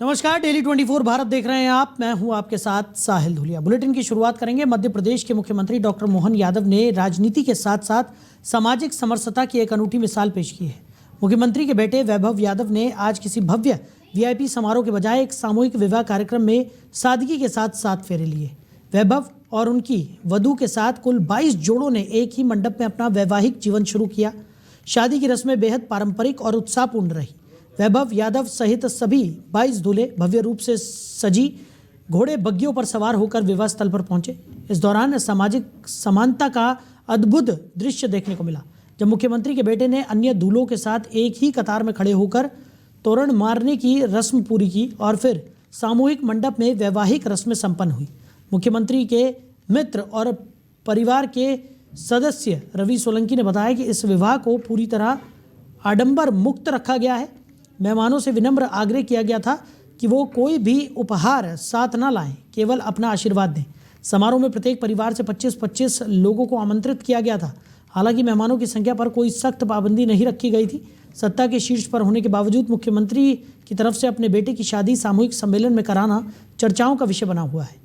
नमस्कार, डेली 24 भारत देख रहे हैं आप। मैं हूं आपके साथ साहिल धुलिया। बुलेटिन की शुरुआत करेंगे। मध्य प्रदेश के मुख्यमंत्री डॉक्टर मोहन यादव ने राजनीति के साथ साथ सामाजिक समरसता की एक अनूठी मिसाल पेश की है। मुख्यमंत्री के बेटे वैभव यादव ने आज किसी भव्य वीआईपी समारोह के बजाय एक सामूहिक विवाह कार्यक्रम में सादगी के साथ 7 फेरे लिए। वैभव और उनकी वधू के साथ कुल 22 जोड़ों ने एक ही मंडप में अपना वैवाहिक जीवन शुरू किया। शादी की रस्में बेहद पारंपरिक और उत्साहपूर्ण रही। वैभव यादव सहित सभी 22 दूल्हे भव्य रूप से सजी घोड़े बग्गियों पर सवार होकर विवाह स्थल पर पहुंचे। इस दौरान सामाजिक समानता का अद्भुत दृश्य देखने को मिला, जब मुख्यमंत्री के बेटे ने अन्य दूल्हों के साथ एक ही कतार में खड़े होकर तोरण मारने की रस्म पूरी की और फिर सामूहिक मंडप में वैवाहिक रस्में संपन्न हुई। मुख्यमंत्री के मित्र और परिवार के सदस्य रवि सोलंकी ने बताया कि इस विवाह को पूरी तरह आडंबर मुक्त रखा गया है। मेहमानों से विनम्र आग्रह किया गया था कि वो कोई भी उपहार साथ ना लाएं, केवल अपना आशीर्वाद दें। समारोह में प्रत्येक परिवार से 25-25 लोगों को आमंत्रित किया गया था। हालांकि मेहमानों की संख्या पर कोई सख्त पाबंदी नहीं रखी गई थी। सत्ता के शीर्ष पर होने के बावजूद मुख्यमंत्री की तरफ से अपने बेटे की शादी सामूहिक सम्मेलन में कराना चर्चाओं का विषय बना हुआ है।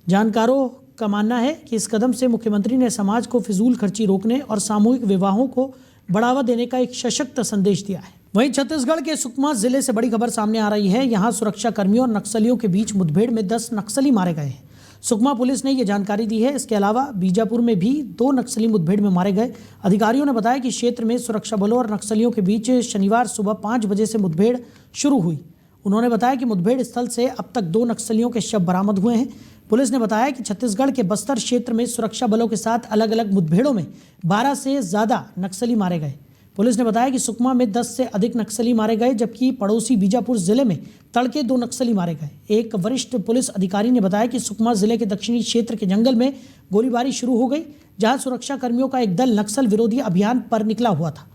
जानकारों का मानना है कि इस कदम से मुख्यमंत्री ने समाज को फिजूल खर्ची रोकने और सामूहिक विवाहों को बढ़ावा देने का एक सशक्त संदेश दिया है। वहीं छत्तीसगढ़ के सुकमा जिले से बड़ी खबर सामने आ रही है। यहां सुरक्षा कर्मियों और नक्सलियों के बीच मुठभेड़ में 10 नक्सली मारे गए हैं। सुकमा पुलिस ने यह जानकारी दी है। इसके अलावा बीजापुर में भी 2 नक्सली मुठभेड़ में मारे गए। अधिकारियों ने बताया कि क्षेत्र में सुरक्षा बलों और नक्सलियों के बीच शनिवार सुबह 5 बजे से मुठभेड़ शुरू हुई। उन्होंने बताया कि मुठभेड़ स्थल से अब तक 2 नक्सलियों के शव बरामद हुए हैं। पुलिस ने बताया कि छत्तीसगढ़ के बस्तर क्षेत्र में सुरक्षा बलों के साथ अलग अलग मुठभेड़ों में 12 से ज़्यादा नक्सली मारे गए। पुलिस ने बताया कि सुकमा में 10 से अधिक नक्सली मारे गए, जबकि पड़ोसी बीजापुर जिले में तड़के 2 नक्सली मारे गए। एक वरिष्ठ पुलिस अधिकारी ने बताया कि सुकमा जिले के दक्षिणी क्षेत्र के जंगल में गोलीबारी शुरू हो गई, जहां सुरक्षा कर्मियों का एक दल नक्सल विरोधी अभियान पर निकला हुआ था।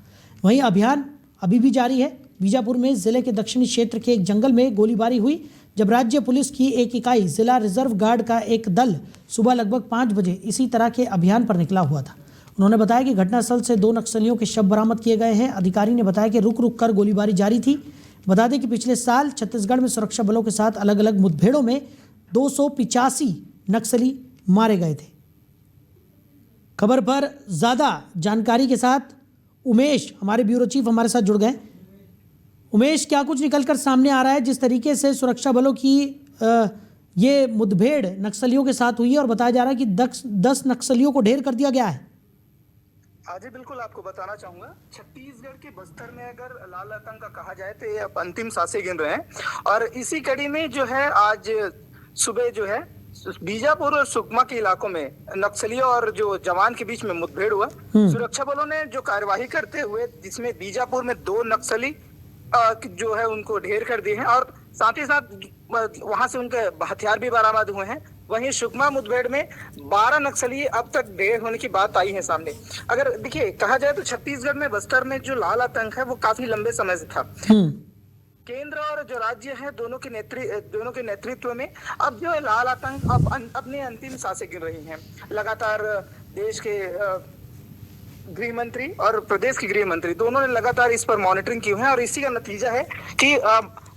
वहीं अभियान अभी भी जारी है। बीजापुर में जिले के दक्षिणी क्षेत्र के एक जंगल में गोलीबारी हुई, जब राज्य पुलिस की एक इकाई जिला रिजर्व गार्ड का एक दल सुबह लगभग 5 बजे इसी तरह के अभियान पर निकला हुआ था। उन्होंने बताया कि घटनास्थल से 2 नक्सलियों के शव बरामद किए गए हैं। अधिकारी ने बताया कि रुक रुक कर गोलीबारी जारी थी। बता दें कि पिछले साल छत्तीसगढ़ में सुरक्षा बलों के साथ अलग अलग मुठभेड़ों में 285 नक्सली मारे गए थे। खबर पर ज्यादा जानकारी के साथ उमेश, हमारे ब्यूरो चीफ, हमारे साथ जुड़ गए। उमेश, क्या कुछ निकलकर सामने आ रहा है? जिस तरीके से सुरक्षा बलों की ये मुठभेड़ नक्सलियों के साथ हुई है और बताया जा रहा है कि 10 नक्सलियों को ढेर कर दिया गया है। जी बिल्कुल, आपको बताना चाहूंगा, छत्तीसगढ़ के बस्तर में अगर लाल आतंक का कहा जाए तो ये अब अंतिम सांसें गिन रहे हैं। और इसी कड़ी में जो है आज सुबह जो है बीजापुर और सुकमा के इलाकों में नक्सलियों और जो जवान के बीच में मुठभेड़ हुआ। सुरक्षा बलों ने जो कार्यवाही करते हुए, जिसमें बीजापुर में 2 नक्सली जो है उनको ढेर कर दिए हैं और साथ ही साथ वहां से उनके हथियार भी बरामद हुए हैं। वहीं सुकमा मुठभेड़ में 12 नक्सली अब तक ढेर होने की बात आई है सामने। अगर देखिए, कहा जाए तो छत्तीसगढ़ में बस्तर में जो लाल आतंक है वो काफी लंबे समय से था। केंद्र और जो राज्य है दोनों के नेतृत्व में अब जो है लाल आतंक अब अपने अंतिम सांसें गिन रही हैं। लगातार देश के गृह मंत्री और प्रदेश के गृह मंत्री दोनों ने लगातार इस पर मॉनिटरिंग की है और इसी का नतीजा है कि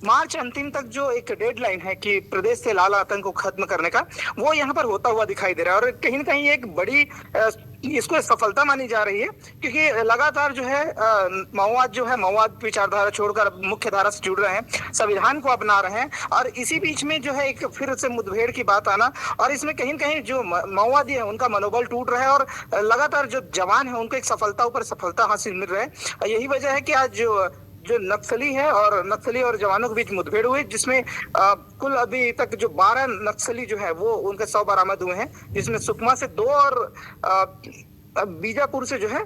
मार्च अंतिम तक जो एक डेडलाइन है कि प्रदेश से लाल आतंक को खत्म करने का, वो यहाँ पर होता हुआ दिखाई दे रहा है। और कहीं न कहीं एक बड़ी इसको सफलता मानी जा रही है, क्योंकि लगातार जो है माओवाद विचारधारा छोड़कर मुख्य धारा से जुड़ रहे हैं, संविधान को अपना रहे हैं। और इसी बीच में जो है एक फिर से मुठभेड़ की बात आना और इसमें कहीं न कहीं जो माओवादी है उनका मनोबल टूट रहा है और लगातार जो जवान है उनको एक सफलता ऊपर सफलता हासिल मिल रहा है। यही वजह है कि आज जो नक्सली और जवानों के बीच मुठभेड़ हुई, जिसमें कुल अभी तक जो 12 नक्सली जो है वो उनके 100 बरामद हुए हैं, जिसमें सुकमा से 2 और बीजापुर से जो है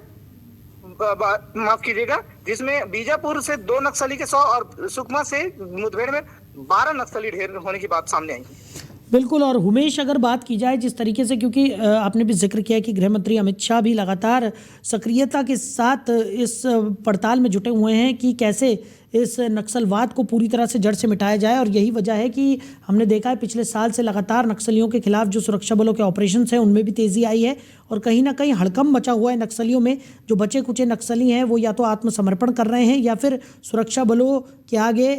माफ कीजिएगा, जिसमें बीजापुर से 2 नक्सली के 100 और सुकमा से मुठभेड़ में 12 नक्सली ढेर होने की बात सामने आई है। बिल्कुल। और उमेश, अगर बात की जाए जिस तरीके से, क्योंकि आपने भी जिक्र किया कि गृह मंत्री अमित शाह भी लगातार सक्रियता के साथ इस पड़ताल में जुटे हुए हैं कि कैसे इस नक्सलवाद को पूरी तरह से जड़ से मिटाया जाए। और यही वजह है कि हमने देखा है पिछले साल से लगातार नक्सलियों के खिलाफ जो सुरक्षा बलों के ऑपरेशन हैं उनमें भी तेज़ी आई है और कहीं ना कहीं हड़कंप मचा हुआ है नक्सलियों में। जो बचे कुचे नक्सली हैं वो या तो आत्मसमर्पण कर रहे हैं या फिर सुरक्षा बलों के आगे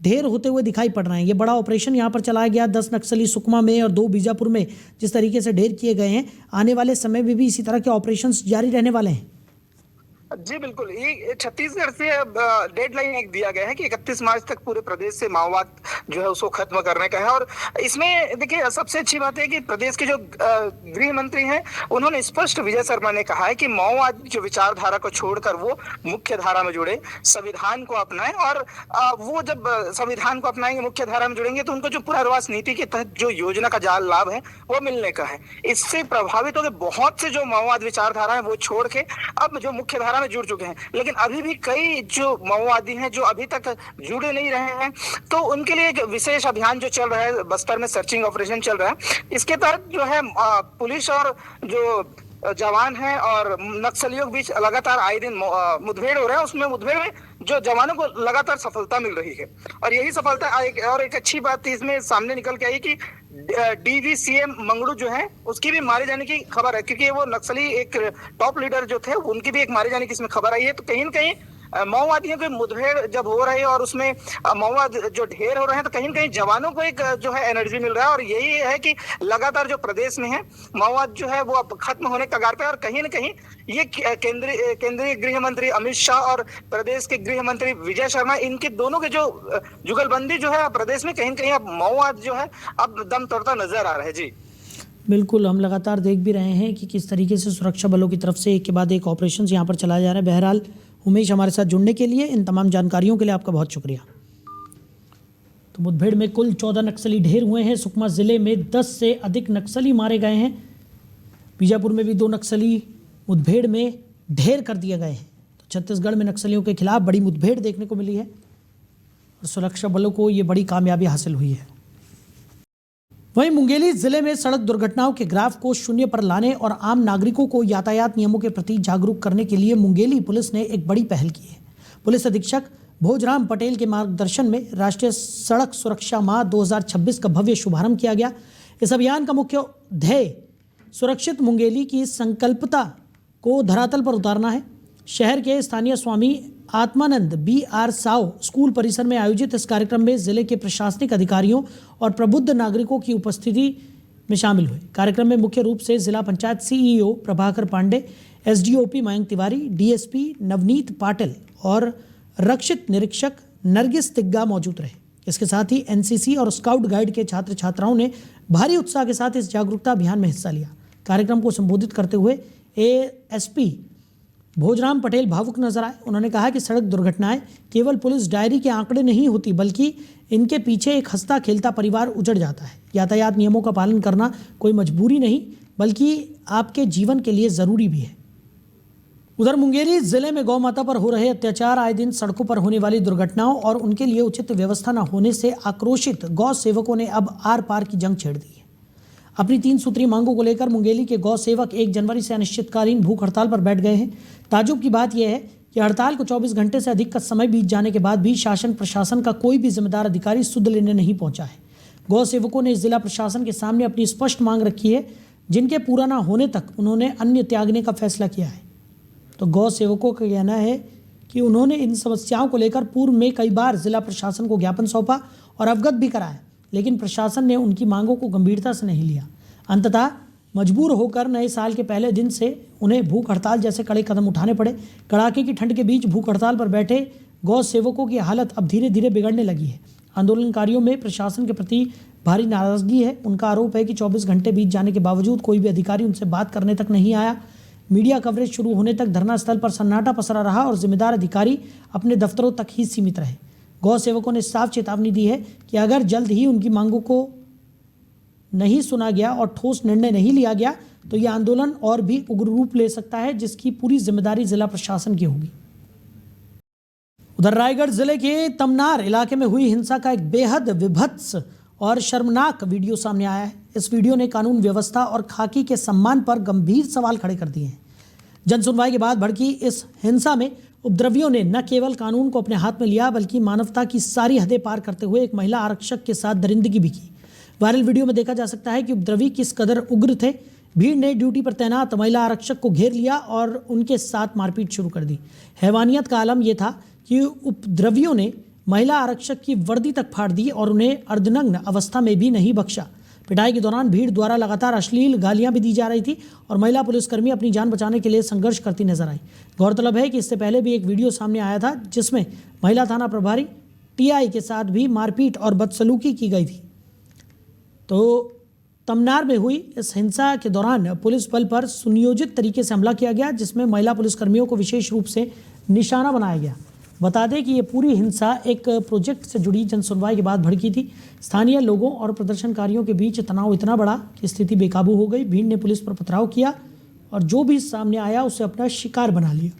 ढेर होते हुए दिखाई पड़ रहे हैं। ये बड़ा ऑपरेशन यहाँ पर चलाया गया, 10 नक्सली सुकमा में और 2 बीजापुर में जिस तरीके से ढेर किए गए हैं, आने वाले समय में भी इसी तरह के ऑपरेशंस जारी रहने वाले हैं। जी बिल्कुल, ये छत्तीसगढ़ से अब डेडलाइन एक दिया गया है कि 31 मार्च तक पूरे प्रदेश से माओवाद जो है उसको खत्म करने का है। और इसमें देखिए सबसे अच्छी बात है कि प्रदेश के जो गृह मंत्री हैं उन्होंने स्पष्ट, विजय शर्मा ने कहा है कि माओवाद जो विचारधारा को छोड़कर वो मुख्य धारा में जुड़े, संविधान को अपनाएं। और वो जब संविधान को अपनाएंगे, मुख्य धारा में जुड़ेंगे, तो उनको जो पुनर्वास नीति के तहत जो योजना का जाल लाभ है वो मिलने का है। इससे प्रभावित होकर बहुत से जो माओवाद विचारधारा है वो छोड़ के अब जो मुख्य धारा में जुड़ चुके हैं। लेकिन अभी भी कई जो माओवादी हैं जो अभी तक जुड़े नहीं रहे हैं, तो उनके लिए जो विशेष अभियान जो चल रहा है, बस्तर में सर्चिंग ऑपरेशन चल रहा है, इसके तहत जो है पुलिस और जो जवान हैं और नक्सलियों के बीच लगातार आए दिन मुठभेड़ हो रहा है। उसमें मुठभेड़ में जो जवानों को लगातार सफलता मिल रही है। और यही सफलता और एक अच्छी बात इसमें सामने निकल के आई कि डीवीसीएम मंगड़ू जो है उसकी भी मारे जाने की खबर है, क्योंकि वो नक्सली एक टॉप लीडर जो थे उनकी भी एक मारे जाने की इसमें खबर आई है। तो कहीं न कहीं माओवादियों के मुठभेड़ जब हो रही है और उसमें माओवाद जो ढेर हो रहे हैं, तो कहीं न कहीं जवानों को एक जो है एनर्जी मिल रहा है। और यही है कि लगातार जो प्रदेश में है माओवाद जो है वो अब खत्म होने के कगार पे। और कहीं न कहीं ये केंद्रीय गृह मंत्री अमित शाह और प्रदेश के गृह मंत्री विजय शर्मा, इनके दोनों के जो जुगलबंदी जो है प्रदेश में कहीं न कहीं अब माओवाद जो है अब दम तोड़ता नजर आ रहा है। जी बिल्कुल, हम लगातार देख भी रहे हैं कि किस तरीके से सुरक्षा बलों की तरफ से एक के बाद एक ऑपरेशन यहाँ पर चलाया जा रहा है। बहरहाल उमेश, हमारे साथ जुड़ने के लिए, इन तमाम जानकारियों के लिए आपका बहुत शुक्रिया। तो मुठभेड़ में कुल 14 नक्सली ढेर हुए हैं। सुकमा जिले में 10 से अधिक नक्सली मारे गए हैं। बीजापुर में भी 2 नक्सली मुठभेड़ में ढेर कर दिए गए हैं। तो छत्तीसगढ़ में नक्सलियों के खिलाफ बड़ी मुठभेड़ देखने को मिली है और सुरक्षा बलों को ये बड़ी कामयाबी हासिल हुई है। वहीं मुंगेली जिले में सड़क दुर्घटनाओं के ग्राफ को शून्य पर लाने और आम नागरिकों को यातायात नियमों के प्रति जागरूक करने के लिए मुंगेली पुलिस ने एक बड़ी पहल की है। पुलिस अधीक्षक भोजराम पटेल के मार्गदर्शन में राष्ट्रीय सड़क सुरक्षा माह 2026 का भव्य शुभारंभ किया गया। इस अभियान का मुख्य ध्येय सुरक्षित मुंगेली की संकल्पता को धरातल पर उतारना है। शहर के स्थानीय स्वामी आत्मानंद BR साव स्कूल परिसर में आयोजित इस कार्यक्रम में जिले के प्रशासनिक अधिकारियों और प्रबुद्ध नागरिकों की उपस्थिति में शामिल हुए। कार्यक्रम में मुख्य रूप से जिला panchayat CEO Prabhakar Pandey, SDOP Mayank Tiwari, DSP Navneet Patil और रक्षित निरीक्षक नरगिस तिग्गा मौजूद रहे। इसके साथ ही NCC और स्काउट गाइड के छात्र छात्राओं ने भारी उत्साह के साथ इस जागरूकता अभियान में हिस्सा लिया। कार्यक्रम को संबोधित करते हुए ASP भोजराम पटेल भावुक नजर आए। उन्होंने कहा कि सड़क दुर्घटनाएं केवल पुलिस डायरी के आंकड़े नहीं होती, बल्कि इनके पीछे एक हंसता खेलता परिवार उजड़ जाता है। यातायात नियमों का पालन करना कोई मजबूरी नहीं, बल्कि आपके जीवन के लिए ज़रूरी भी है। उधर मुंगेली जिले में गौ माता पर हो रहे अत्याचार, आए दिन सड़कों पर होने वाली दुर्घटनाओं और उनके लिए उचित व्यवस्था न होने से आक्रोशित गौ सेवकों ने अब आर पार की जंग छेड़ दी है। अपनी 3 सूत्री मांगों को लेकर मुंगेली के गौ सेवक 1 जनवरी से अनिश्चितकालीन भूख हड़ताल पर बैठ गए हैं। ताजुब की बात यह है कि हड़ताल को 24 घंटे से अधिक का समय बीत जाने के बाद भी शासन प्रशासन का कोई भी जिम्मेदार अधिकारी सुध लेने नहीं पहुंचा है। गौ सेवकों ने जिला प्रशासन के सामने अपनी स्पष्ट मांग रखी है, जिनके पूरा न होने तक उन्होंने अन्य त्यागने का फैसला किया है। तो गौ सेवकों का कहना है कि उन्होंने इन समस्याओं को लेकर पूर्व में कई बार जिला प्रशासन को ज्ञापन सौंपा और अवगत भी कराया, लेकिन प्रशासन ने उनकी मांगों को गंभीरता से नहीं लिया। अंततः मजबूर होकर नए साल के पहले दिन से उन्हें भूख हड़ताल जैसे कड़े कदम उठाने पड़े। कड़ाके की ठंड के बीच भूख हड़ताल पर बैठे गौ सेवकों की हालत अब धीरे धीरे बिगड़ने लगी है। आंदोलनकारियों में प्रशासन के प्रति भारी नाराजगी है। उनका आरोप है कि 24 घंटे बीत जाने के बावजूद कोई भी अधिकारी उनसे बात करने तक नहीं आया। मीडिया कवरेज शुरू होने तक धरना स्थल पर सन्नाटा पसरा रहा और जिम्मेदार अधिकारी अपने दफ्तरों तक ही सीमित रहे। गौ सेवकों ने साफ चेतावनी दी है कि अगर जल्द ही उनकी मांगों को नहीं सुना गया और ठोस निर्णय नहीं लिया गया तो यह आंदोलन और भी उग्र रूप ले सकता है, जिसकी पूरी जिम्मेदारी जिला प्रशासन की होगी। उधर रायगढ़ जिले के तमनार इलाके में हुई हिंसा का एक बेहद विभत्स और शर्मनाक वीडियो सामने आया है। इस वीडियो ने कानून व्यवस्था और खाकी के सम्मान पर गंभीर सवाल खड़े कर दिए हैं। जनसुनवाई के बाद भड़की इस हिंसा में उपद्रवियों ने न केवल कानून को अपने हाथ में लिया, बल्कि मानवता की सारी हदें पार करते हुए एक महिला आरक्षक के साथ दरिंदगी भी की। वायरल वीडियो में देखा जा सकता है कि उपद्रवी किस कदर उग्र थे। भीड़ ने ड्यूटी पर तैनात महिला आरक्षक को घेर लिया और उनके साथ मारपीट शुरू कर दी। हैवानियत का आलम यह था कि उपद्रवियों ने महिला आरक्षक की वर्दी तक फाड़ दी और उन्हें अर्धनग्न अवस्था में भी नहीं बख्शा। पिटाई के दौरान भीड़ द्वारा लगातार अश्लील गालियां भी दी जा रही थी और महिला पुलिसकर्मी अपनी जान बचाने के लिए संघर्ष करती नजर आई। गौरतलब है कि इससे पहले भी एक वीडियो सामने आया था जिसमें महिला थाना प्रभारी टीआई के साथ भी मारपीट और बदसलूकी की गई थी। तो तमनार में हुई इस हिंसा के दौरान पुलिस बल पर सुनियोजित तरीके से हमला किया गया, जिसमें महिला पुलिसकर्मियों को विशेष रूप से निशाना बनाया गया। बता दें कि ये पूरी हिंसा एक प्रोजेक्ट से जुड़ी जन सुनवाई के बाद भड़की थी। स्थानीय लोगों और प्रदर्शनकारियों के बीच तनाव इतना बढ़ा कि स्थिति बेकाबू हो गई। भीड़ ने पुलिस पर पथराव किया और जो भी सामने आया उसे अपना शिकार बना लिया।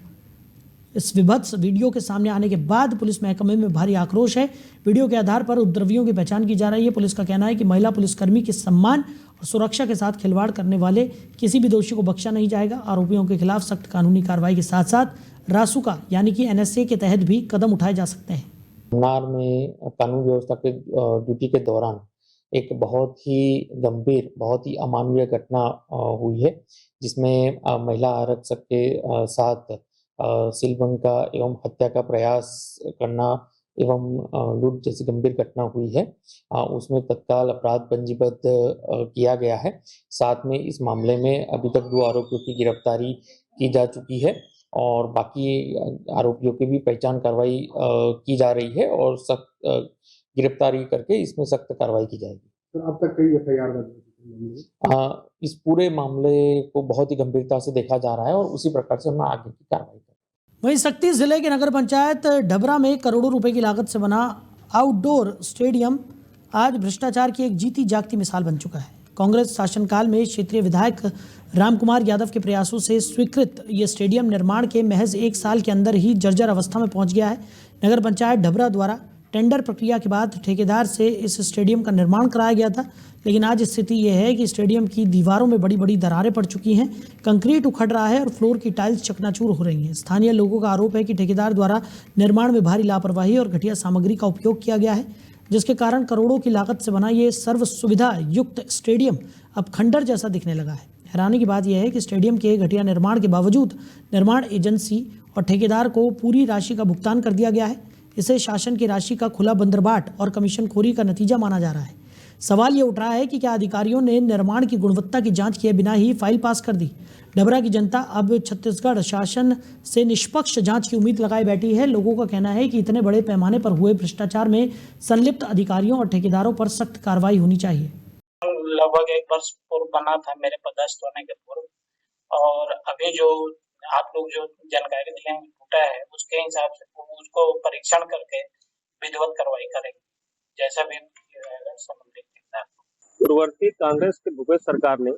इस विभत्स वीडियो के सामने आने के बाद पुलिस महकमे में भारी आक्रोश है। वीडियो के आधार पर उपद्रवियों की पहचान की जा रही है। पुलिस का कहना है कि महिला पुलिसकर्मी के सम्मान और सुरक्षा के साथ खिलवाड़ करने वाले किसी भी दोषी को बख्शा नहीं जाएगा। आरोपियों के खिलाफ सख्त कानूनी कार्रवाई के साथ साथ रासुका यानी कि एनएसए के तहत भी कदम उठाए जा सकते हैं। तमनार में कानून व्यवस्था के ड्यूटी के दौरान एक बहुत ही गंभीर, बहुत ही अमानवीय घटना हुई है, जिसमें महिला आरक्षक के साथ सीलबंद का एवं हत्या का प्रयास करना एवं लूट जैसी गंभीर घटना हुई है। उसमें तत्काल अपराध पंजीबद्ध किया गया है। साथ में इस मामले में अभी तक 2 आरोपियों की गिरफ्तारी की जा चुकी है और बाकी आरोपियों की भी पहचान कार्रवाई की जा रही है और सख्त गिरफ्तारी करके इसमें सख्त कार्रवाई की जाएगी। तो अब तक कई एफआईआर दर्ज इस पूरे मामले को बहुत ही गंभीरता से देखा जा रहा है और उसी प्रकार से हम आगे की कार्रवाई करेंगे। वहीं शक्ति जिले के नगर पंचायत डबरा में करोड़ों रुपए की लागत से बना आउटडोर स्टेडियम आज भ्रष्टाचार की एक जीती जागती मिसाल बन चुका है। कांग्रेस शासनकाल में क्षेत्रीय विधायक रामकुमार यादव के प्रयासों से स्वीकृत ये स्टेडियम निर्माण के महज 1 साल के अंदर ही जर्जर अवस्था में पहुंच गया है। नगर पंचायत डबरा द्वारा टेंडर प्रक्रिया के बाद ठेकेदार से इस स्टेडियम का निर्माण कराया गया था, लेकिन आज स्थिति यह है कि स्टेडियम की दीवारों में बड़ी बड़ी दरारें पड़ चुकी हैं, कंक्रीट उखड़ रहा है और फ्लोर की टाइल्स चकनाचूर हो रही हैं। स्थानीय लोगों का आरोप है कि ठेकेदार द्वारा निर्माण में भारी लापरवाही और घटिया सामग्री का उपयोग किया गया है, जिसके कारण करोड़ों की लागत से बना ये सर्व सुविधा युक्त स्टेडियम अब खंडर जैसा दिखने लगा है। हैरानी की बात यह है कि स्टेडियम के घटिया निर्माण के बावजूद निर्माण एजेंसी और ठेकेदार को पूरी राशि का भुगतान कर दिया गया है। इसे शासन की राशि का खुला बंदरबाट और कमीशनखोरी का नतीजा माना जा रहा है। सवाल ये उठ रहा है कि क्या अधिकारियों ने निर्माण की गुणवत्ता की जांच किए बिना ही फाइल पास कर दी। डबरा की जनता अब छत्तीसगढ़ शासन से निष्पक्ष जांच की उम्मीद लगाए बैठी है। लोगों का कहना है कि इतने बड़े पैमाने पर हुए भ्रष्टाचार में संलिप्त अधिकारियों और ठेकेदारों पर सख्त कार्रवाई होनी चाहिए। लगभग 1 वर्ष पूर्व बना था मेरे पदस्थ होने के पूर्व, और अभी जो आप लोग जो जानकारी दिए हैं टूटा है, उसके हिसाब से उसको परीक्षण करके विधिवत कार्रवाई करेंगे, जैसा भी संबंधित। पूर्ववर्ती कांग्रेस के भूपेश सरकार ने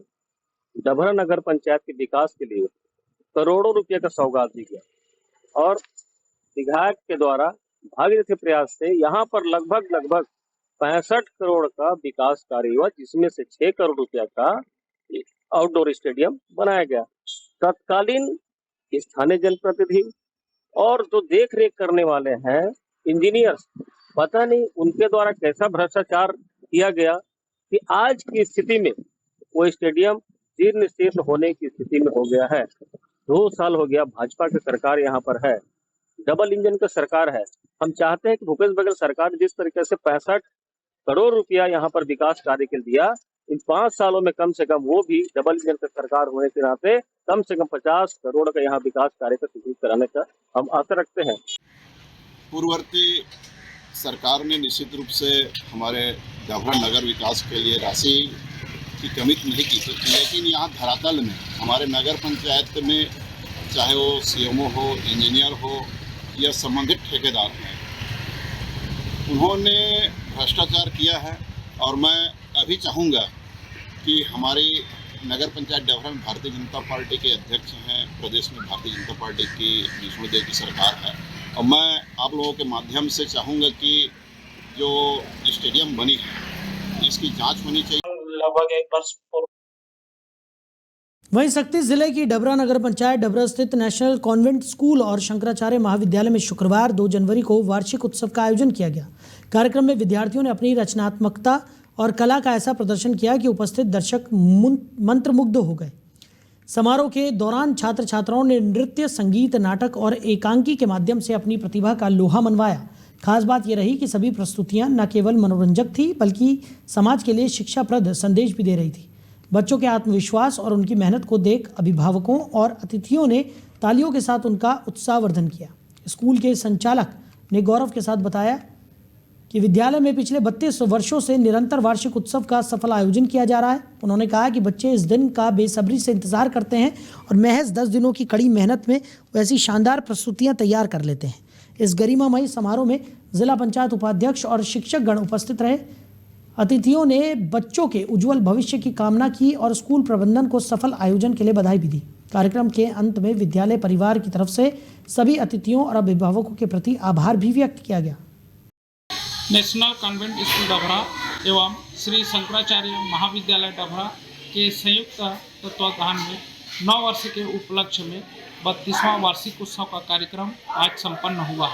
डभरा नगर पंचायत के विकास के लिए करोड़ों रुपए का सौगात दी गया और विधायक के द्वारा भागीरथी प्रयास से यहाँ पर लगभग 65 करोड़ का विकास कार्य हुआ, जिसमें से 6 करोड़ रुपया का आउटडोर स्टेडियम बनाया गया। तत्कालीन स्थानीय जनप्रतिनिधि और जो देख रेख करने वाले हैं इंजीनियर्स, पता नहीं उनके द्वारा कैसा भ्रष्टाचार किया गया कि आज की स्थिति में वो स्टेडियम जीर्ण शीर्ण होने की स्थिति में हो गया है। 2 साल हो गया भाजपा की सरकार यहाँ पर है, डबल इंजन की सरकार है। हम चाहते हैं कि भूपेश बघेल सरकार जिस तरीके से 65 करोड़ रुपया यहाँ पर विकास कार्य के लिए दिया, इन 5 सालों में कम से कम वो भी डबल इंजन की सरकार होने के नाते कम से कम 50 करोड़ का यहाँ विकास कार्य का शुरू कराने का हम आशा रखते हैं। पूर्ववर्ती सरकार ने निश्चित रूप से हमारे डभरा नगर विकास के लिए राशि की कमी नहीं की थी, लेकिन यहाँ धरातल में हमारे नगर पंचायत में चाहे वो सीएमओ हो, इंजीनियर हो या संबंधित ठेकेदार हैं, उन्होंने भ्रष्टाचार किया है। और मैं अभी चाहूँगा कि हमारी नगर पंचायत डभरा में भारतीय जनता पार्टी के अध्यक्ष हैं, प्रदेश में भारतीय जनता पार्टी की विष्णुदेव की सरकार है, और मैं आप लोगों के माध्यम से चाहूँगा कि जो स्टेडियम बनी है इसकी जांच होनी चाहिए। लगभग 1 वर्ष पूर्व वहीं शक्ति जिले की डबरा नगर पंचायत डबरा स्थित नेशनल कॉन्वेंट स्कूल और शंकराचार्य महाविद्यालय में शुक्रवार 2 जनवरी को वार्षिक उत्सव का आयोजन किया गया। कार्यक्रम में विद्यार्थियों ने अपनी रचनात्मकता और कला का ऐसा प्रदर्शन किया कि उपस्थित दर्शक मंत्रमुग्ध हो गए। समारोह के दौरान छात्र छात्राओं ने नृत्य, संगीत, नाटक और एकांकी के माध्यम से अपनी प्रतिभा का लोहा मनवाया। खास बात ये रही कि सभी प्रस्तुतियां न केवल मनोरंजक थी बल्कि समाज के लिए शिक्षाप्रद संदेश भी दे रही थी। बच्चों के आत्मविश्वास और उनकी मेहनत को देख अभिभावकों और अतिथियों ने तालियों के साथ उनका उत्साहवर्धन किया। स्कूल के संचालक ने गौरव के साथ बताया कि विद्यालय में पिछले 32 वर्षों से निरंतर वार्षिक उत्सव का सफल आयोजन किया जा रहा है। उन्होंने कहा कि बच्चे इस दिन का बेसब्री से इंतजार करते हैं और महज 10 दिनों की कड़ी मेहनत में वैसी शानदार प्रस्तुतियां तैयार कर लेते हैं। इस गरिमामयी समारोह में जिला पंचायत उपाध्यक्ष और शिक्षकगण उपस्थित रहे। अतिथियों ने बच्चों के उज्जवल भविष्य की कामना की और स्कूल प्रबंधन को सफल आयोजन के लिए बधाई भी दी। कार्यक्रम के अंत में विद्यालय परिवार की तरफ से सभी अतिथियों और अभिभावकों के प्रति आभार भी व्यक्त किया गया। नेशनल कॉन्वेंट स्कूल डभरा एवं श्री शंकराचार्य महाविद्यालय डभरा के संयुक्त तत्वाधान में 9 वर्ष के उपलक्ष्य में 32वां वार्षिक उत्सव का कार्यक्रम आज संपन्न हुआ।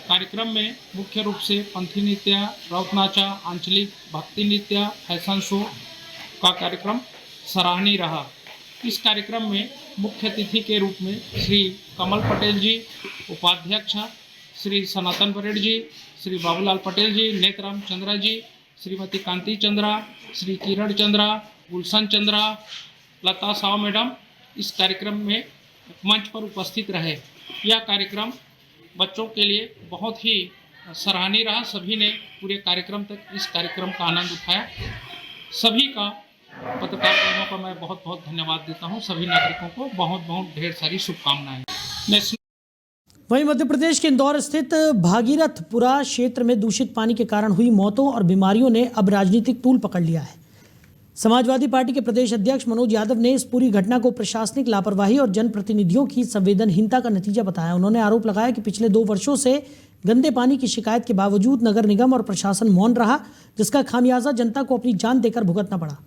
कार्यक्रम में मुख्य रूप से पंथी नृत्य, रौतनाचा, आंचलिक भक्ति नृत्य, फैशन शो का कार्यक्रम सराहनीय रहा। इस कार्यक्रम में मुख्य अतिथि के रूप में श्री कमल पटेल जी, उपाध्यक्ष श्री सनातन परेड जी, श्री बाबूलाल पटेल जी, नेतराम चंद्रा जी, श्रीमती कांति चंद्रा, श्री किरण चंद्रा, गुलशन चंद्रा, लता साव मैडम इस कार्यक्रम में मंच पर उपस्थित रहे। यह कार्यक्रम बच्चों के लिए बहुत ही सराहनीय रहा। सभी ने पूरे कार्यक्रम तक इस कार्यक्रम का आनंद उठाया। सभी का पत्रकार बंधुओं का मैं बहुत बहुत धन्यवाद देता हूँ। सभी नागरिकों को बहुत बहुत ढेर सारी शुभकामनाएं। वहीं मध्य प्रदेश के इंदौर स्थित भागीरथपुरा क्षेत्र में दूषित पानी के कारण हुई मौतों और बीमारियों ने अब राजनीतिक तूल पकड़ लिया है। समाजवादी पार्टी के प्रदेश अध्यक्ष मनोज यादव ने इस पूरी घटना को प्रशासनिक लापरवाही और जनप्रतिनिधियों की संवेदनहीनता का नतीजा बताया। उन्होंने आरोप लगाया कि पिछले 2 वर्षों से गंदे पानी की शिकायत के बावजूद नगर निगम और प्रशासन मौन रहा, जिसका खामियाजा जनता को अपनी जान देकर भुगतना पड़ा।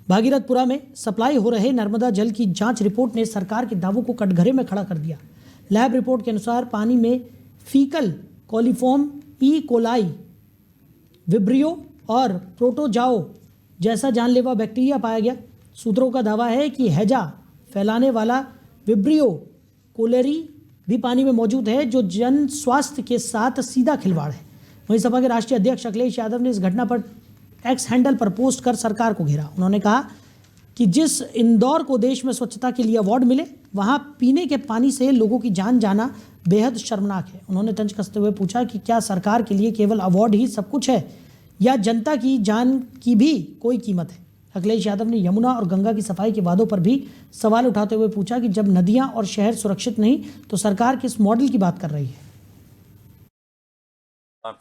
भागीरथपुरा में सप्लाई हो रहे नर्मदा जल की जाँच रिपोर्ट ने सरकार के दावों को कटघरे में खड़ा कर दिया। लैब रिपोर्ट के अनुसार पानी में faecal coliform, E coli, vibrio और प्रोटोजाओ जैसा जानलेवा बैक्टीरिया पाया गया। सूत्रों का दावा है कि हैजा फैलाने वाला विब्रियो कोलेरी भी पानी में मौजूद है, जो जन स्वास्थ्य के साथ सीधा खिलवाड़ है। वहीं सपा के राष्ट्रीय अध्यक्ष अखिलेश यादव ने इस घटना पर एक्स हैंडल पर पोस्ट कर सरकार को घेरा। उन्होंने कहा कि जिस इंदौर को देश में स्वच्छता के लिए अवार्ड मिले, वहां पीने के पानी से लोगों की जान जाना बेहद शर्मनाक है। उन्होंने तंज कसते हुए पूछा कि क्या सरकार के लिए केवल अवार्ड ही सब कुछ है या जनता की जान की भी कोई कीमत है। अखिलेश यादव ने यमुना और गंगा की सफाई के वादों पर भी सवाल उठाते हुए पूछा कि जब नदियां और शहर सुरक्षित नहीं तो सरकार किस मॉडल की बात कर रही है।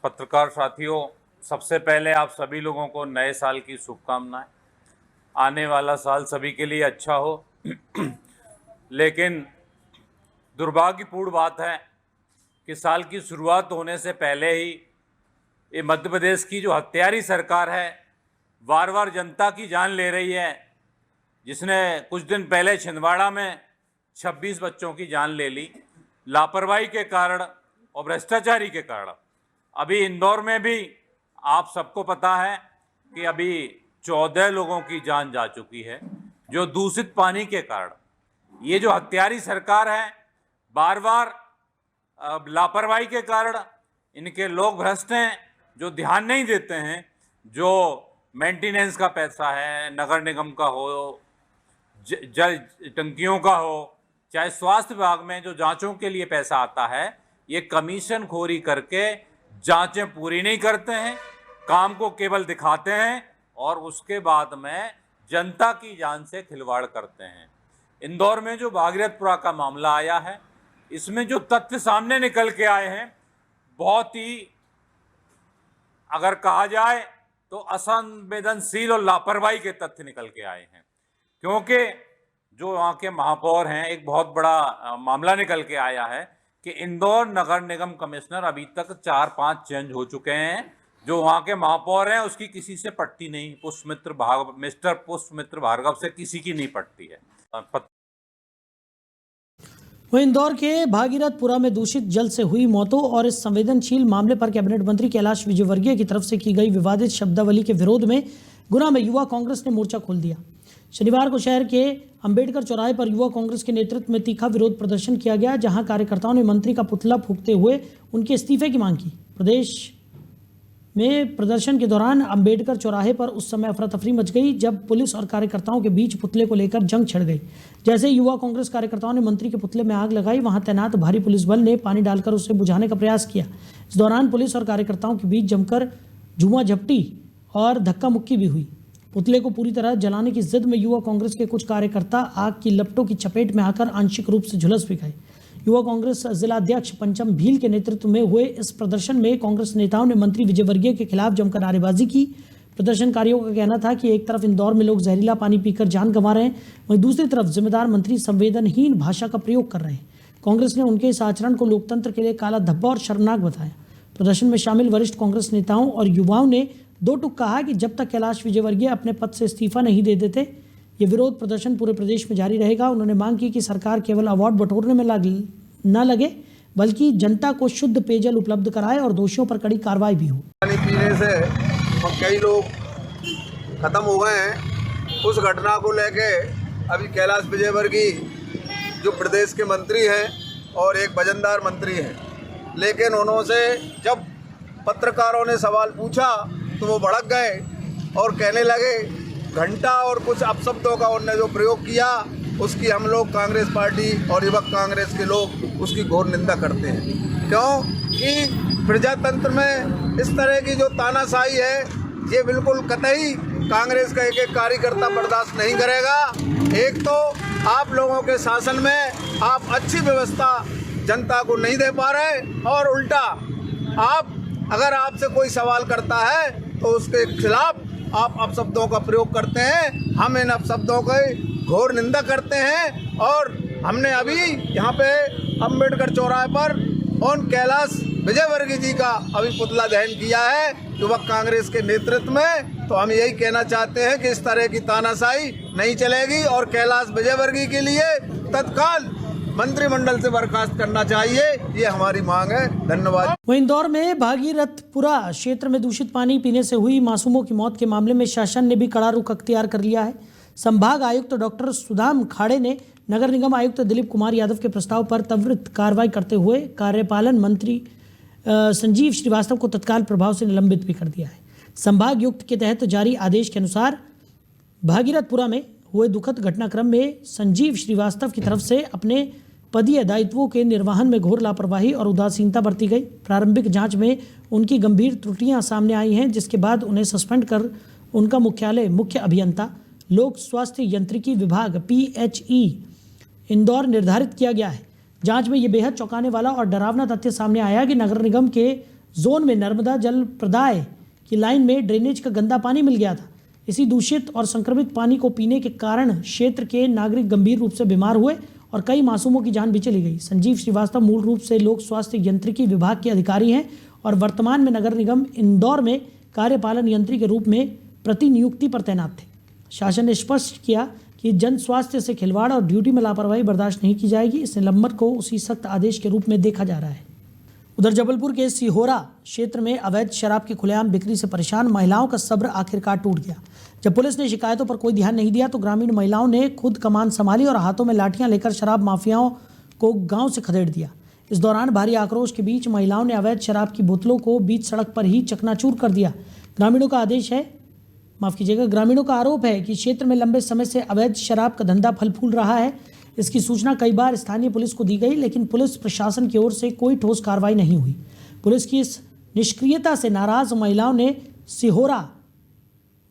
पत्रकार साथियों, सबसे पहले आप सभी लोगों को नए साल की शुभकामनाएं। आने वाला साल सभी के लिए अच्छा हो। लेकिन दुर्भाग्यपूर्ण बात है कि साल की शुरुआत होने से पहले ही ये मध्य प्रदेश की जो हत्यारी सरकार है बार बार जनता की जान ले रही है, जिसने कुछ दिन पहले छिंदवाड़ा में 26 बच्चों की जान ले ली लापरवाही के कारण और भ्रष्टाचारी के कारण। अभी इंदौर में भी आप सबको पता है कि अभी 14 लोगों की जान जा चुकी है, जो दूषित पानी के कारण। ये जो हत्यारी सरकार है, बार बार लापरवाही के कारण इनके लोग भ्रष्ट हैं, जो ध्यान नहीं देते हैं। जो मेंटेनेंस का पैसा है, नगर निगम का हो, जल टंकियों का हो, चाहे स्वास्थ्य विभाग में जो जांचों के लिए पैसा आता है, ये कमीशन खोरी करके जांचें पूरी नहीं करते हैं, काम को केवल दिखाते हैं और उसके बाद में जनता की जान से खिलवाड़ करते हैं। इंदौर में जो भागीरथपुरा का मामला आया है, इसमें जो तथ्य सामने निकल के आए हैं, बहुत ही अगर कहा जाए तो असंवेदनशील और लापरवाही के तथ्य निकल के आए हैं। क्योंकि जो वहाँ के महापौर हैं, एक बहुत बड़ा मामला निकल के आया है कि इंदौर नगर निगम कमिश्नर अभी तक 4-5 चेंज हो चुके हैं। जो वहाँ के महापौर हैं उसकी किसी से पटती नहीं, मिस्टर पुष्पमित्र भार्गव से किसी की नहीं पटती है। वहीं इंदौर के भागीरथपुरा में दूषित जल से हुई मौतों और इस संवेदनशील मामले पर कैबिनेट मंत्री कैलाश विजयवर्गीय की तरफ से की गई विवादित शब्दावली के विरोध में गुना में युवा कांग्रेस ने मोर्चा खोल दिया। शनिवार को शहर के अंबेडकर चौराहे पर युवा कांग्रेस के नेतृत्व में तीखा विरोध प्रदर्शन किया गया, जहां कार्यकर्ताओं ने मंत्री का पुतला फूंकते हुए उनके इस्तीफे की मांग की। प्रदेश में प्रदर्शन के दौरान अंबेडकर चौराहे पर उस समय अफरा तफरी मच गई जब पुलिस और कार्यकर्ताओं के बीच पुतले को लेकर जंग छिड़ गई। जैसे युवा कांग्रेस कार्यकर्ताओं ने मंत्री के पुतले में आग लगाई, वहां तैनात भारी पुलिस बल ने पानी डालकर उसे बुझाने का प्रयास किया। इस दौरान पुलिस और कार्यकर्ताओं के बीच जमकर झूमा झपटी और धक्का मुक्की भी हुई। पुतले को पूरी तरह जलाने की जिद में युवा कांग्रेस के कुछ कार्यकर्ता आग की लपटों की चपेट में आकर आंशिक रूप से झुलस भी गए। युवा कांग्रेस जिलाध्यक्ष पंचम भील के नेतृत्व में हुए इस प्रदर्शन में कांग्रेस नेताओं ने मंत्री विजय वर्गीय के खिलाफ जमकर नारेबाजी की। प्रदर्शनकारियों का कहना था कि एक तरफ इंदौर में लोग जहरीला पानी पीकर जान गंवा रहे हैं, वहीं दूसरी तरफ जिम्मेदार मंत्री संवेदनहीन भाषा का प्रयोग कर रहे हैं। कांग्रेस ने उनके इस आचरण को लोकतंत्र के लिए काला धब्बा और शर्मनाक बताया। प्रदर्शन में शामिल वरिष्ठ कांग्रेस नेताओं और युवाओं ने दो टूक कहा कि जब तक कैलाश विजयवर्गीय अपने पद से इस्तीफा नहीं दे देते, ये विरोध प्रदर्शन पूरे प्रदेश में जारी रहेगा। उन्होंने मांग की कि सरकार केवल अवार्ड बटोरने में न लगे, बल्कि जनता को शुद्ध पेयजल उपलब्ध कराए और दोषियों पर कड़ी कार्रवाई भी हो। पानी पीने से कई लोग खत्म हो गए हैं। उस घटना को लेके अभी कैलाश विजयवर्गीय जो प्रदेश के मंत्री हैं और एक वजनदार मंत्री हैं, लेकिन उन्होंने जब पत्रकारों ने सवाल पूछा तो वो भड़क गए और कहने लगे घंटा और कुछ अपशब्दों का उन्होंने जो प्रयोग किया, उसकी हम लोग कांग्रेस पार्टी और युवक कांग्रेस के लोग उसकी घोर निंदा करते हैं। क्यों कि प्रजातंत्र में इस तरह की जो तानाशाही है, ये बिल्कुल कतई कांग्रेस का एक एक कार्यकर्ता बर्दाश्त नहीं करेगा। एक तो आप लोगों के शासन में आप अच्छी व्यवस्था जनता को नहीं दे पा रहे, और उल्टा आप अगर आपसे कोई सवाल करता है तो उसके खिलाफ आप अपशब्दों का प्रयोग करते हैं। हम इन अपशब्दों की घोर निंदा करते हैं और हमने अभी यहाँ पे अंबेडकर चौराहे पर उन कैलाश विजयवर्गीय जी का अभी पुतला दहन किया है युवक कांग्रेस के नेतृत्व में। तो हम यही कहना चाहते हैं कि इस तरह की तानाशाही नहीं चलेगी और कैलाश विजयवर्गीय के लिए तत्काल मंत्रिमंडल से बर्खास्त करना चाहिए, ये हमारी मांग है। धन्यवाद। वहीं इंदौर में भागीरथपुरा क्षेत्र में दूषित पानी पीने से हुई मासूमों की मौत के मामले में शासन ने भी कड़ा रुख अख्तियार कर लिया है। संभाग आयुक्त डॉक्टर सुदाम खाड़े ने नगर निगम आयुक्त दिलीप कुमार यादव के प्रस्ताव पर त्वरित कार्रवाई करते हुए कार्यपालन मंत्री संजीव श्रीवास्तव को तत्काल प्रभाव से निलंबित भी कर दिया है। संभाग युक्त के तहत जारी आदेश के अनुसार भागीरथपुरा में हुए दुखद घटनाक्रम में संजीव श्रीवास्तव की तरफ से अपने पदीय दायित्वों के निर्वहन में घोर लापरवाही और उदासीनता बरती गई। प्रारंभिक जांच में उनकी गंभीर त्रुटियां सामने आई हैं, जिसके बाद उन्हें सस्पेंड कर उनका मुख्यालय मुख्य अभियंता लोक स्वास्थ्य यांत्रिकी विभाग PHE इंदौर निर्धारित किया गया है। जांच में ये बेहद चौंकाने वाला और डरावना तथ्य सामने आया कि नगर निगम के जोन में नर्मदा जल प्रदाय की लाइन में ड्रेनेज का गंदा पानी मिल गया था। इसी दूषित और संक्रमित पानी को पीने के कारण क्षेत्र के नागरिक गंभीर रूप से बीमार हुए और कई मासूमों की जान भी चली गई। संजीव श्रीवास्तव मूल रूप से लोक स्वास्थ्य यांत्रिकी विभाग के अधिकारी हैं और वर्तमान में नगर निगम इंदौर में कार्यपालन यंत्री के रूप में प्रतिनियुक्ति पर तैनात थे। शासन ने स्पष्ट किया कि जन स्वास्थ्य से खिलवाड़ और ड्यूटी में लापरवाही बर्दाश्त नहीं की जाएगी। इस निलंबन को उसी सख्त आदेश के रूप में देखा जा रहा है। उधर जबलपुर के सिहोरा क्षेत्र में अवैध शराब की खुलेआम बिक्री से परेशान महिलाओं का सब्र आखिरकार टूट गया। जब पुलिस ने शिकायतों पर कोई ध्यान नहीं दिया तो ग्रामीण महिलाओं ने खुद कमान संभाली और हाथों में लाठियां लेकर शराब माफियाओं को गांव से खदेड़ दिया। इस दौरान भारी आक्रोश के बीच महिलाओं ने अवैध शराब की बोतलों को बीच सड़क पर ही चकनाचूर कर दिया। ग्रामीणों का आरोप है कि क्षेत्र में लंबे समय से अवैध शराब का धंधा फल फूल रहा है। इसकी सूचना कई बार स्थानीय पुलिस को दी गई, लेकिन पुलिस प्रशासन की ओर से कोई ठोस कार्रवाई नहीं हुई। पुलिस की इस निष्क्रियता से नाराज महिलाओं ने सिहोरा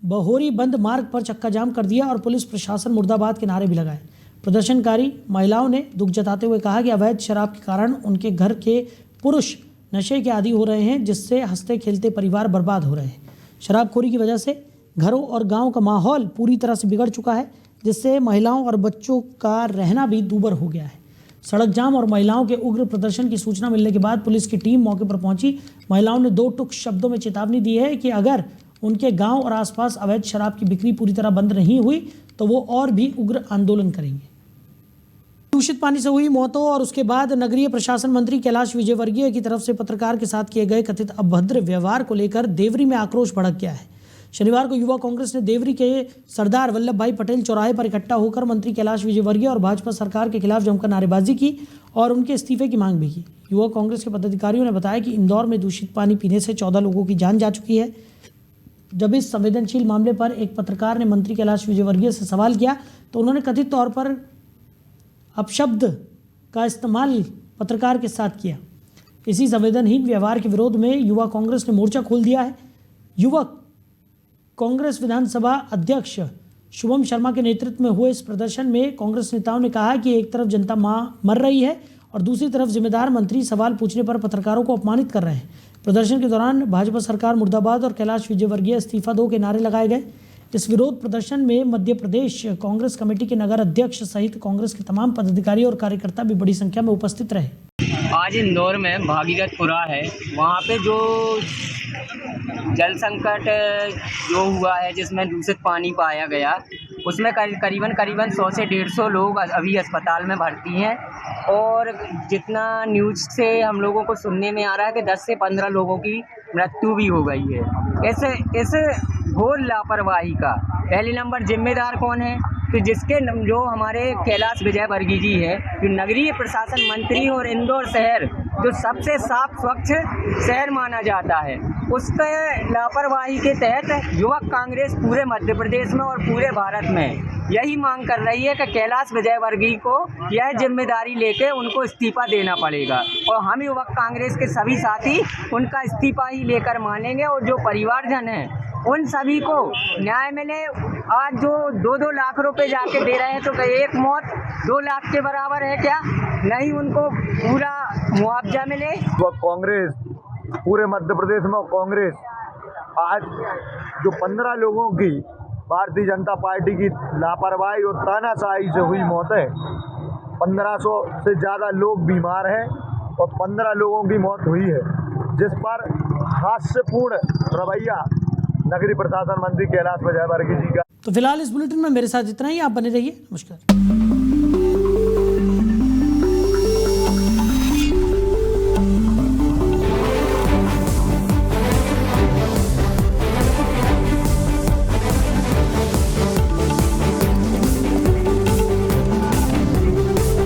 बहोरी बंद मार्ग पर चक्का जाम कर दिया और पुलिस प्रशासन मुर्दाबाद के नारे भी लगाए। प्रदर्शनकारी महिलाओं ने दुख जताते हुए कहा कि अवैध शराब के कारण उनके घर के पुरुष नशे के आदी हो रहे हैं, जिससे हंसते खेलते परिवार बर्बाद हो रहे हैं। शराबखोरी की वजह से घरों और गांव का माहौल पूरी तरह से बिगड़ चुका है, जिससे महिलाओं और बच्चों का रहना भी दूभर हो गया है। सड़क जाम और महिलाओं के उग्र प्रदर्शन की सूचना मिलने के बाद पुलिस की टीम मौके पर पहुंची। महिलाओं ने दो टूक शब्दों में चेतावनी दी है कि अगर उनके गांव और आसपास अवैध शराब की बिक्री पूरी तरह बंद नहीं हुई तो वो और भी उग्र आंदोलन करेंगे। दूषित पानी से हुई मौतों और उसके बाद नगरीय प्रशासन मंत्री कैलाश विजयवर्गीय की तरफ से पत्रकार के साथ किए गए कथित अभद्र व्यवहार को लेकर देवरी में आक्रोश भड़क गया है। शनिवार को युवा कांग्रेस ने देवरी के सरदार वल्लभ भाई पटेल चौराहे पर इकट्ठा होकर मंत्री कैलाश विजयवर्गीय और भाजपा सरकार के खिलाफ जमकर नारेबाजी की और उनके इस्तीफे की मांग भी की। युवा कांग्रेस के पदाधिकारियों ने बताया कि इंदौर में दूषित पानी पीने से 14 लोगों की जान जा चुकी है। जब इस संवेदनशील मामले पर एक पत्रकार ने मंत्री कैलाश विजयवर्गीय से सवाल किया तो उन्होंने कथित तौर पर अपशब्द का इस्तेमाल पत्रकार के साथ किया। इसी संवेदनहीन व्यवहार के विरोध में युवा कांग्रेस ने मोर्चा खोल दिया है। युवक कांग्रेस विधानसभा अध्यक्ष शुभम शर्मा के नेतृत्व में हुए इस प्रदर्शन में कांग्रेस नेताओं ने कहा कि एक तरफ जनता मर रही है और दूसरी तरफ जिम्मेदार मंत्री सवाल पूछने पर पत्रकारों को अपमानित कर रहे हैं। प्रदर्शन के दौरान भाजपा सरकार मुर्दाबाद और कैलाश विजयवर्गीय इस्तीफा दो के नारे लगाए गए। इस विरोध प्रदर्शन में मध्य प्रदेश कांग्रेस कमेटी के नगर अध्यक्ष सहित कांग्रेस के तमाम पदाधिकारी और कार्यकर्ता भी बड़ी संख्या में उपस्थित रहे। आज इंदौर में भागीरथपुरा है, वहाँ पे जो जल संकट जो हुआ है जिसमें दूषित पानी पाया गया, उसमें करीबन 100 से 150 लोग अभी अस्पताल में भर्ती हैं और जितना न्यूज़ से हम लोगों को सुनने में आ रहा है कि 10 से 15 लोगों की मृत्यु भी हो गई है। ऐसे घोर लापरवाही का पहले नंबर जिम्मेदार कौन है? तो जो हमारे कैलाश विजयवर्गीय जी है, जो नगरीय प्रशासन मंत्री और इंदौर शहर जो सबसे साफ स्वच्छ शहर माना जाता है, उसके लापरवाही के तहत युवक कांग्रेस पूरे मध्य प्रदेश में और पूरे भारत में यही मांग कर रही है कि कैलाश विजयवर्गीय को यह जिम्मेदारी लेके उनको इस्तीफा देना पड़ेगा और हम युवक कांग्रेस के सभी साथी उनका इस्तीफा ही लेकर मानेंगे और जो परिवारजन हैं उन सभी को न्याय मिले। आज जो 2-2 लाख रुपए जाके दे रहे हैं तो एक मौत 2 लाख के बराबर है क्या? नहीं, उनको पूरा मुआवजा मिले। वो कांग्रेस पूरे मध्य प्रदेश में कांग्रेस आज जो 15 लोगों की भारतीय जनता पार्टी की लापरवाही और तानाशाही से हुई मौत है, 1500 से ज़्यादा लोग बीमार हैं और 15 लोगों की मौत हुई है, जिस पर हास्यपूर्ण रवैया नगरीय प्रशासन मंत्री कैलाश विजयवर्गीय जी का। तो फिलहाल इस बुलेटिन में मेरे साथ इतना ही। आप बने रहिए। नमस्कार।